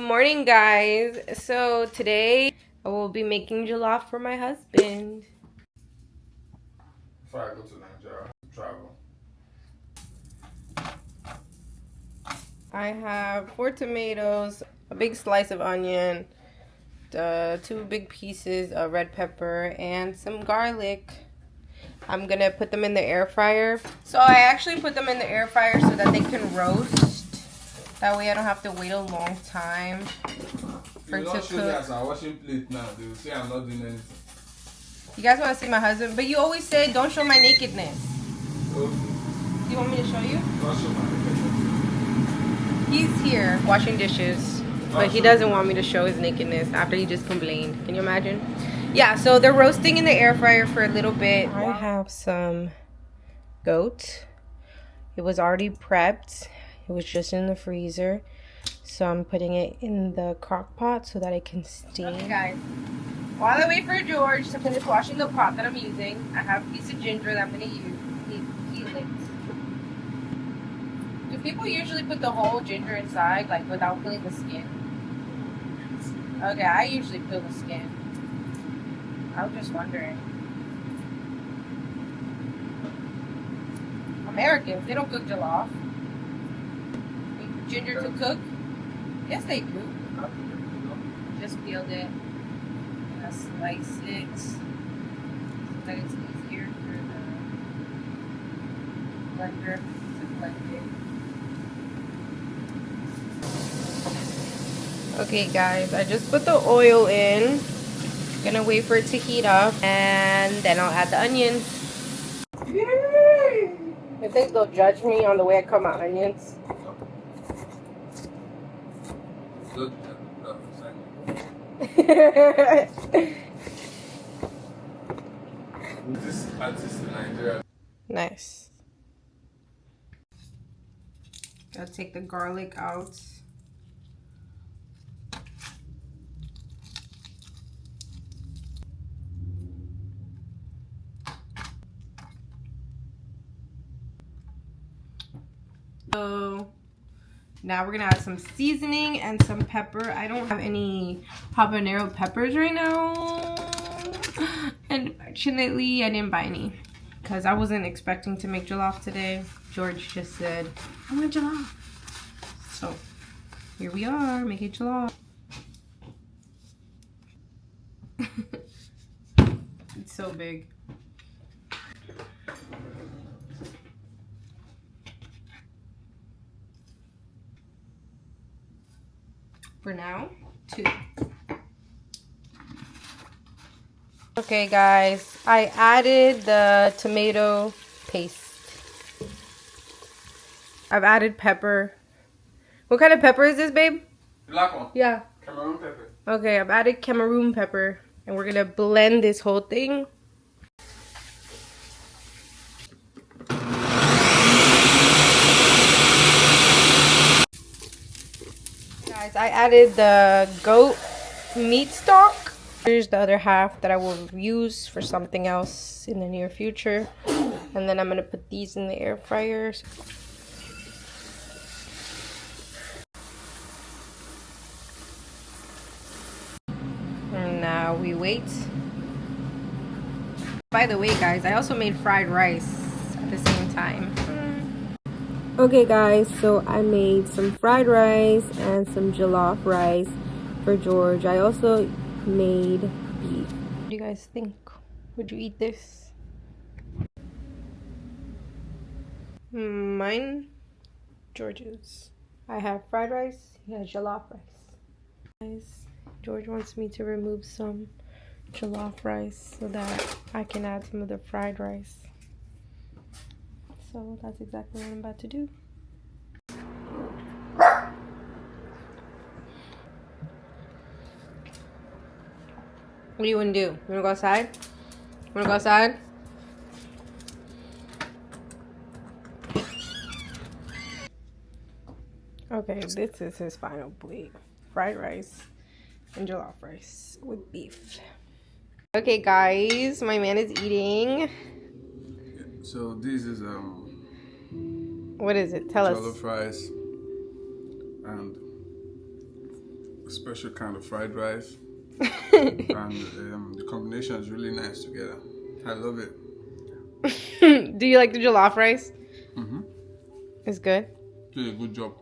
morning, guys. So today I will be making jollof for my husband. Before I go to Nigeria to travel. I have 4 tomatoes, a big slice of onion, 2 big pieces of red pepper, and some garlic. I'm gonna put them in the air fryer. So I actually put them in the air fryer so that they can roast. That way I don't have to wait a long time for it to Show me cook. as I'm washing plate now. They will say I'm not doing anything. You guys want to see my husband? But you always say don't show my nakedness. Okay. Do you want me to show you? Don't show my He's here washing dishes, but he doesn't want me to show his nakedness after he just complained. Can you imagine? Yeah, so they're roasting in the air fryer for a little bit. I have some goat. It was already prepped. It was just in the freezer. So I'm putting it in the crock pot so that it can steam. Okay, guys. While I wait for George to finish washing the pot that I'm using, I have a piece of ginger that I'm going to use. Peel it. Do people usually put the whole ginger inside, like without peeling the skin? Okay, I usually peel the skin. I was just wondering. Americans, they don't cook jollof. Ginger to cook? Yes, they do. Just peeled it. And I slice it so that it's easier for the blender to blend it. Okay, guys, I just put the oil in. Gonna wait for it to heat up, and then I'll add the onions. You think they'll judge me on the way I cut my onions? This artist in Nigeria. Nice. I'll take the garlic out. So now we're gonna add some seasoning and some pepper. I don't have any habanero peppers right now. And fortunately, I didn't buy any because I wasn't expecting to make jollof today. George just said, I want jollof. So here we are, making jollof. It's so big. For now, 2. Okay, guys, I added the tomato paste. I've added pepper. What kind of pepper is this, babe? Black one. Yeah. Cameroon pepper. Okay, I've added Cameroon pepper, and we're gonna blend this whole thing. Guys, I added the goat meat stock. Here's the other half that I will use for something else in the near future. And then I'm gonna put these in the air fryers. And now we wait. By the way, guys, I also made fried rice at the same time. Okay, guys, so I made some fried rice and some jollof rice for George. I also made beef. What do you guys think? Would you eat this? Mine, George's. I have fried rice. He has jollof rice. Guys, George wants me to remove some jollof rice so that I can add some of the fried rice. So that's exactly what I'm about to do. What do you want to do? You want to go outside? You want to go outside? Okay, this is his final plate. Fried rice and jollof rice with beef. Okay, guys, my man is eating. So this is What is it? Tell us. jollof rice and a special kind of fried rice. And the combination is really nice together. I love it. Do you like the jollof rice? Mm-hmm. It's good. Did a good job.